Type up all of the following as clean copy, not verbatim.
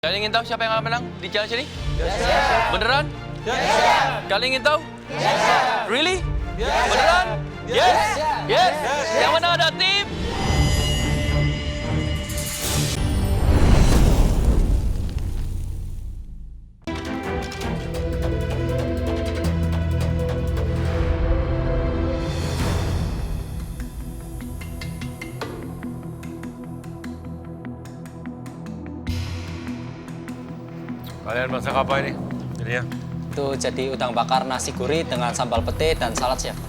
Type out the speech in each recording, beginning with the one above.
Kalian ingin tahu siapa yang akan menang di challenge ini? Yes, chef. Beneran? Yes, chef. Kalian ingin tahu? Yes, chef. Really? Yes. Beneran? Yes. Yes. Yes. Yang mana ada tim? Kalian masak apa ini? Jadinya? Itu jadi udang bakar nasi gurih dengan sambal pete dan salad, Chef.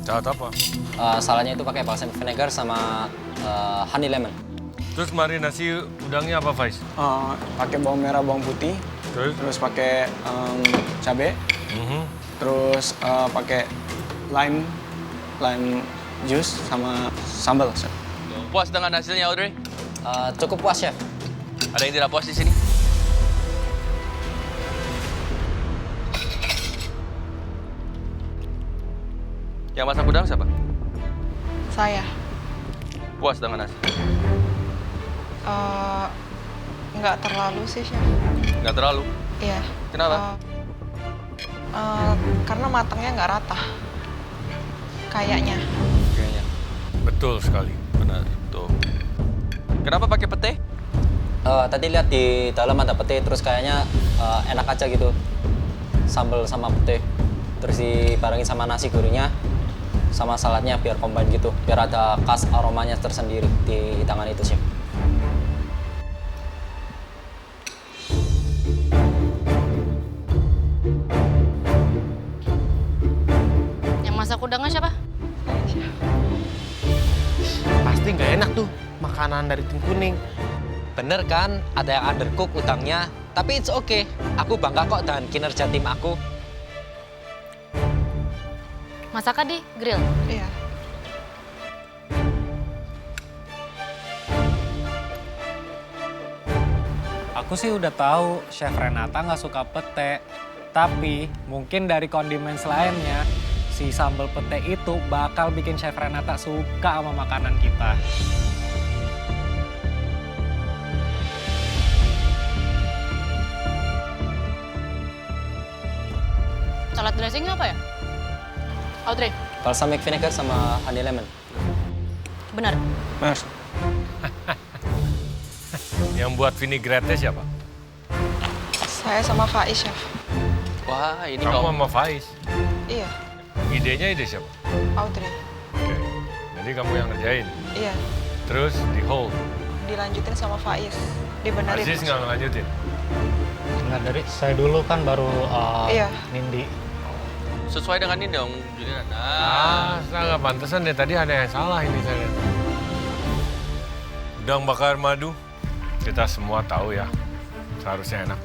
Salad apa? Saladnya itu pakai balsamic vinegar sama honey lemon. Terus marinasi udangnya apa, Faiz? Pakai bawang merah, bawang putih, terus pakai cabai, terus pakai lime juice sama sambal. Chef. Puas dengan hasilnya, Audrey? Cukup puas, Chef. Ada yang tidak puas di sini? Yang masak udang siapa? Saya. Puas dengan hasil? Nggak terlalu sih, Chef. Nggak terlalu. Iya. Kenapa? Karena matangnya nggak rata. Kayaknya. Kayaknya. Betul sekali. Benar, tuh. Kenapa pakai pete? Tadi lihat di dalam ada pete, terus kayaknya enak aja gitu. Sambal sama pete. Terus dibarengin sama nasi gurihnya, sama saladnya biar combine gitu. Biar ada khas aromanya tersendiri di hidangan itu, Chef. Yang masak udangnya siapa? Pasti nggak enak tuh makanan dari tim kuning. Bener kan, ada yang undercook udangnya. Tapi it's okay. Aku bangga kok dengan kinerja tim aku. Masaknya di grill. Iya. Aku sih udah tahu Chef Renata nggak suka pete, tapi mungkin dari kondimen lainnya, si sambal pete itu bakal bikin Chef Renata suka sama makanan kita. Salad dressingnya apa ya? Audrey, Balsamic vinegar sama honey lemon. benar. Mas, Yang buat vinaigrette siapa? Saya sama Faiz, Chef. Wah, ini Kamu kau. sama Faiz. Iya. Idenya ide siapa? Audrey. Oke. Jadi kamu yang ngerjain. Iya. Terus di hold. Dilanjutin sama Faiz. Dibenerin. Aziz nggak ngelanjutin. Nggak, dari saya dulu kan baru Iya. Nindi. Sesuai dengan ini dong, Julian. Nah, Nggak pantesan deh. Tadi ada yang salah ini saya lihat. Udang bakar madu. Kita semua tahu ya, seharusnya enak.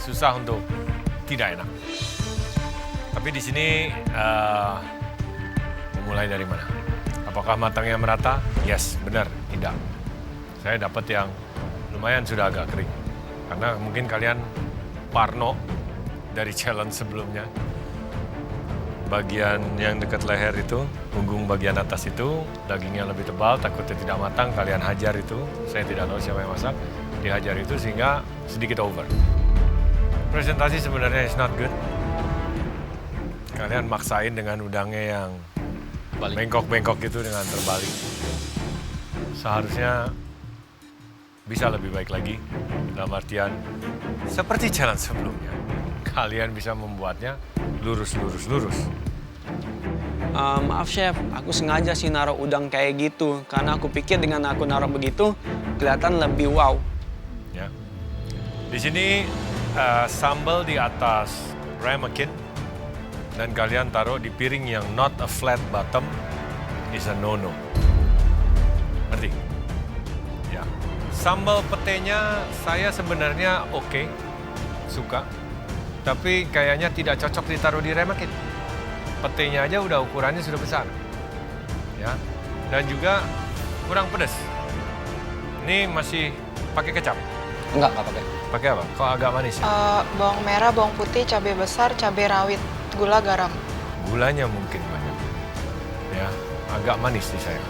Susah untuk tidak enak. Tapi di sini memulai dari mana? Apakah matangnya merata? Yes, benar. Tidak. Saya dapat yang lumayan sudah agak kering. Karena mungkin kalian parno dari challenge sebelumnya. Bagian yang dekat leher itu, punggung bagian atas itu, dagingnya lebih tebal, takutnya tidak matang, kalian hajar itu. Saya tidak tahu siapa yang masak, dihajar itu sehingga sedikit over. Presentasi sebenarnya is not good. Kalian maksain dengan udangnya yang balik. bengkok-bengkok gitu dengan terbalik. Seharusnya bisa lebih baik lagi, dalam artian seperti challenge sebelumnya. Kalian bisa membuatnya lurus. maaf Chef, aku sengaja sih naruh udang kayak gitu. Karena aku pikir dengan aku naruh begitu, kelihatan lebih wow. Ya. Di sini sambal di atas ramekin dan kalian taruh di piring yang not a flat bottom is a no-no. Ngerti? Ya. Sambal petenya saya sebenarnya oke, suka. Tapi kayaknya tidak cocok ditaruh di ramekin. Petenya aja udah ukurannya sudah besar. Ya. Dan juga kurang pedas. Ini masih pakai kecap. Enggak pakai. Pakai apa? Kok agak manis ya? Bawang merah, bawang putih, cabai besar, cabai rawit, gula, garam. Gulanya mungkin banyak. Ya, agak manis di saya.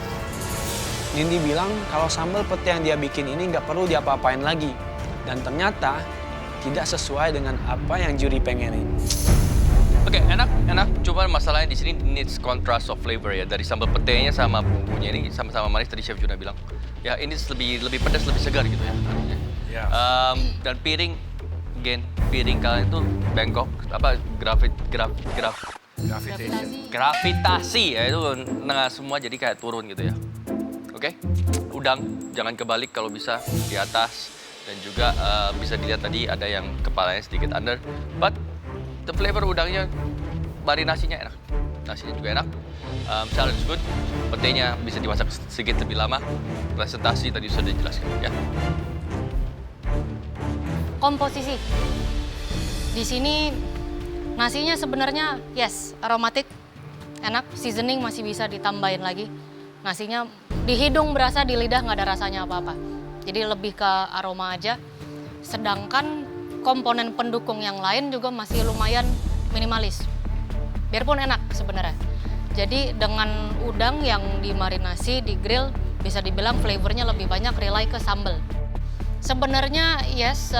Nindi bilang kalau sambal pete yang dia bikin ini nggak perlu diapa-apain lagi. Dan ternyata tidak sesuai dengan apa yang juri pengenin. Oke, enak. Cuma masalahnya di sini needs contrast of flavor ya. Dari sambal petenya sama bumbunya ini sama-sama manis tadi Chef Juna bilang. Ya ini lebih pedas, lebih segar gitu ya harusnya. Ya. Dan piring kalian itu bengkok gravitasi ya itu nah semua jadi kayak turun gitu ya. Oke, udang jangan kebalik kalau bisa di atas dan juga bisa dilihat tadi ada yang kepalanya sedikit under, but the flavor udangnya, marinasinya enak, nasinya juga enak, salad is good, petenya bisa dimasak sedikit lebih lama, presentasi tadi sudah dijelaskan ya. Komposisi. Di sini nasinya sebenarnya yes, aromatik, enak, seasoning masih bisa ditambahin lagi. Nasinya di hidung berasa, di lidah nggak ada rasanya apa-apa. Jadi lebih ke aroma aja. Sedangkan komponen pendukung yang lain juga masih lumayan minimalis. Biarpun enak sebenarnya. Jadi dengan udang yang dimarinasi, di grill, bisa dibilang flavornya lebih banyak rely ke sambal. Sebenarnya yes,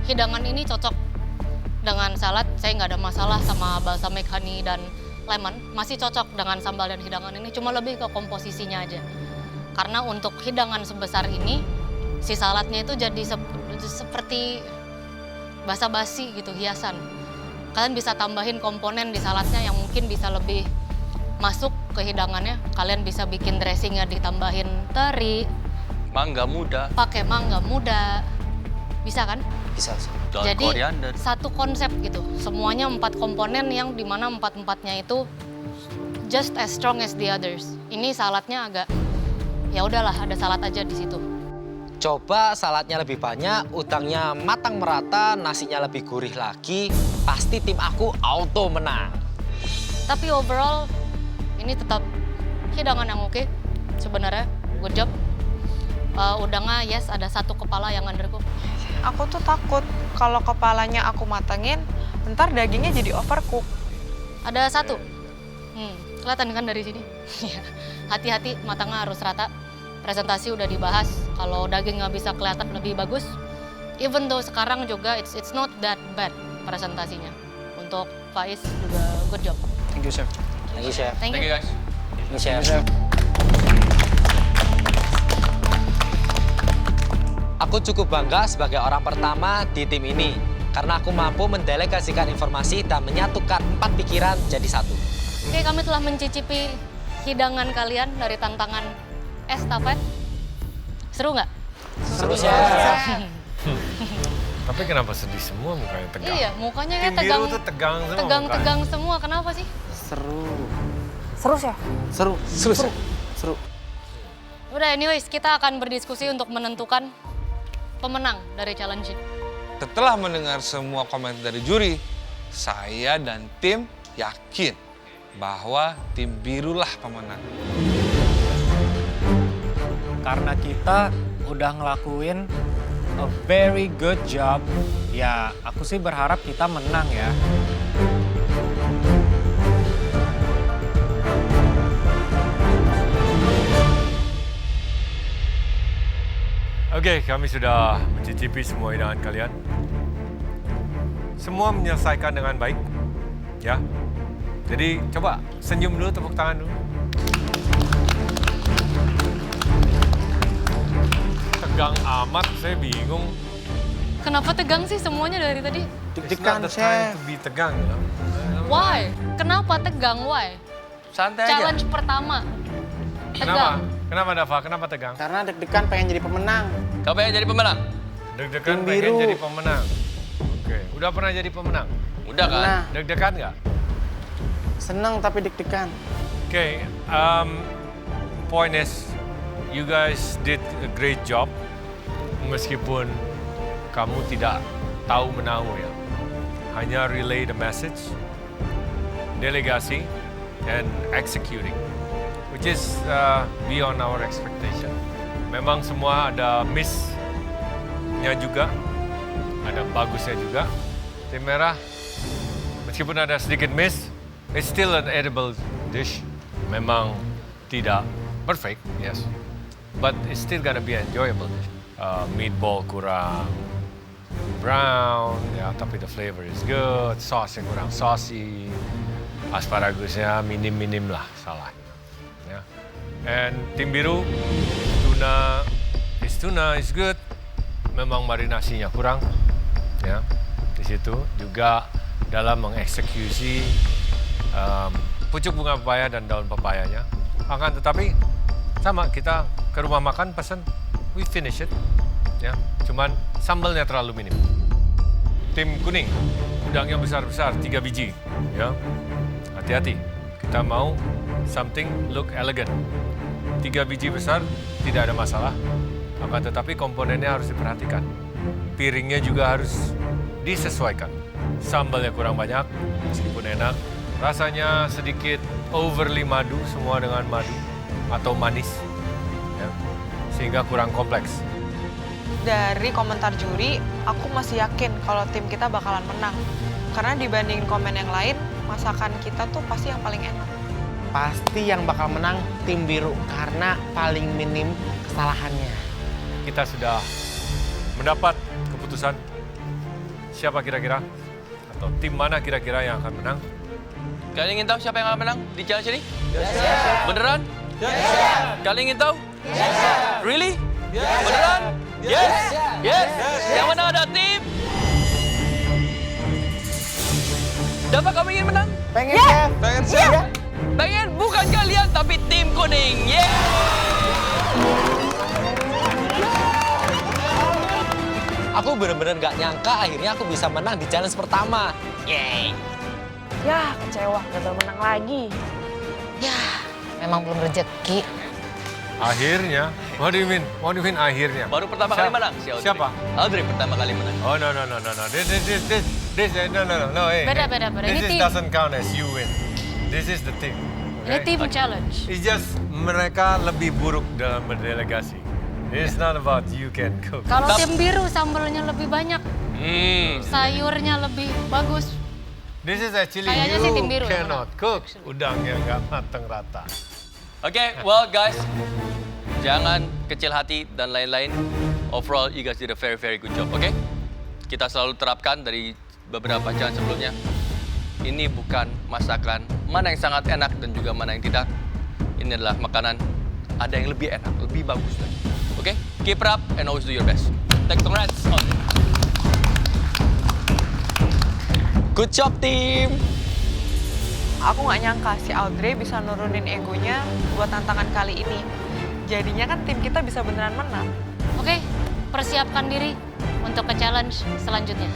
hidangan ini cocok dengan salad. Saya nggak ada masalah sama balsamic honey dan lemon. Masih cocok dengan sambal dan hidangan ini, cuma lebih ke komposisinya aja. Karena untuk hidangan sebesar ini, si saladnya itu jadi seperti basa-basi gitu, hiasan. Kalian bisa tambahin komponen di saladnya yang mungkin bisa lebih masuk ke hidangannya. Kalian bisa bikin dressingnya ditambahin teri, Mangga muda, pakai mangga muda, bisa kan? Bisa sih. daun Jadi koriander. satu konsep gitu, semuanya 4 komponen yang dimana 4-4-nya itu just as strong as the others. Ini saladnya agak, ya udahlah ada salad aja di situ. Coba saladnya lebih banyak, udangnya matang merata, nasinya lebih gurih lagi, pasti tim aku auto menang. Tapi overall ini tetap hidangan yang oke sebenarnya, good job. Udangnya yes, ada 1 kepala yang undercook. Aku tuh takut kalau kepalanya aku matengin, ntar dagingnya jadi overcook. Ada 1. Kelihatan kan dari sini? Hati-hati, matangnya harus rata. Presentasi udah dibahas, kalau daging nggak bisa kelihatan lebih bagus. Even though sekarang juga it's not that bad presentasinya. Untuk Faiz juga good job. Thank you, Chef. Thank you, Chef. Thank Thank you you. guys. Thank you, Chef. Aku cukup bangga sebagai orang pertama di tim ini, karena aku mampu mendelegasikan informasi dan menyatukan 4 pikiran jadi 1. Oke, kami telah mencicipi hidangan kalian dari tantangan estafet. Seru nggak? Seru, Chef. Tapi kenapa sedih semua mukanya tegang? Iya, mukanya Tim kayak tegang. biru tuh tegang semua Tegang-tegang semua. Kenapa sih? Seru. Udah, anyways, kita akan berdiskusi untuk menentukan pemenang dari challenge ini. Setelah mendengar semua komentar dari juri, saya dan tim yakin bahwa tim birulah pemenang. Karena kita udah ngelakuin a very good job, ya aku sih berharap kita menang ya. Oke, kami sudah mencicipi semua hidangan kalian. Semua menyelesaikan dengan baik, ya. Jadi coba senyum dulu, tepuk tangan dulu. Tegang amat, saya bingung. Kenapa tegang sih semuanya dari tadi? Deg-degan, It's not the time Chef. to be tegang, ya. Why? Kenapa tegang? Why? Santai aja. Challenge pertama. Kenapa? Tegang. Kenapa, Dava? Kenapa tegang? Karena deg-degan pengen jadi pemenang. Kamu pengen jadi pemenang? Deg-degan Tim pengen biru. jadi pemenang. Oke, udah pernah jadi pemenang? Udah kan? Nah, Deg-degan nggak? seneng tapi deg-degan. Okay, point is, you guys did a great job. Meskipun kamu tidak tahu menahu ya, hanya relay the message, delegasi, and executing, which is beyond our expectation. Memang semua ada miss-nya juga, ada bagusnya juga. Tim merah, meskipun ada sedikit miss, it's still an edible dish. Memang tidak perfect, yes. But it's still gonna be enjoyable dish. Meatball kurang, brown, ya, tapi the flavor is good. Sauce-nya kurang saucy. Asparagusnya minim-minim lah salah. Ya. And tim biru, tuna is good. Memang marinasinya kurang. Ya. Di situ juga dalam mengeksekusi pucuk bunga pepaya dan daun pepayanya. Akan tetapi sama, kita ke rumah makan pesen, we finish it. Ya, cuman sambalnya terlalu minim. Tim kuning, udangnya besar-besar, 3 biji. Ya, hati-hati. Kita mau something look elegant. 3 biji besar, tidak ada masalah. Akan tetapi komponennya harus diperhatikan. Piringnya juga harus disesuaikan. Sambalnya kurang banyak, meskipun enak. Rasanya sedikit overly madu, semua dengan madu atau manis. Ya, sehingga kurang kompleks. Dari komentar juri, aku masih yakin kalau tim kita bakalan menang. Karena dibandingin komen yang lain, masakan kita tuh pasti yang paling enak. Pasti yang bakal menang tim biru karena paling minim kesalahannya. Kita sudah mendapat keputusan siapa kira-kira atau tim mana kira-kira yang akan menang. Kalian ingin tahu siapa yang akan menang di challenge ini? Yes. Beneran? Yes. Kalian ingin tahu? Yes. Really? Yes. Beneran? Yes. Yes. Yang mana ada tim? Dapat kamu ingin menang? Pengen, Chef. Pengen Chef. Pengen bukan kalian tapi tim kuning. Yeah. Aku bener-bener gak nyangka akhirnya aku bisa menang di challenge pertama. Yeay. Yah, kecewa, gagal menang lagi. Ya, memang belum rezeki. Akhirnya, what do you mean? What do you mean akhirnya? Baru pertama kali menang si Audrey. Siapa? Audrey pertama kali menang. Oh no. No. Hey, Beda. This Ini tim. doesn't count as you win. This is the team. Ini tim challenge. It's just mereka lebih buruk dalam berdelegasi. It's not about you can cook. Kalau tim biru sambalnya lebih banyak, sayurnya lebih bagus. This is actually Kayaknya sih tim biru you yang cannot cook. Udangnya nggak mateng rata. Oke, well guys, jangan kecil hati dan lain-lain. Overall, you guys did a very good job, oke? Kita selalu terapkan dari beberapa challenge sebelumnya. Ini bukan masakan mana yang sangat enak dan juga mana yang tidak. Ini adalah makanan ada yang lebih enak, lebih bagus lagi. Oke? Keep it up and always do your best. Congrats. Good job, tim. Aku nggak nyangka si Audrey bisa nurunin egonya buat tantangan kali ini. Jadinya kan tim kita bisa beneran menang. Oke, persiapkan diri untuk ke challenge selanjutnya.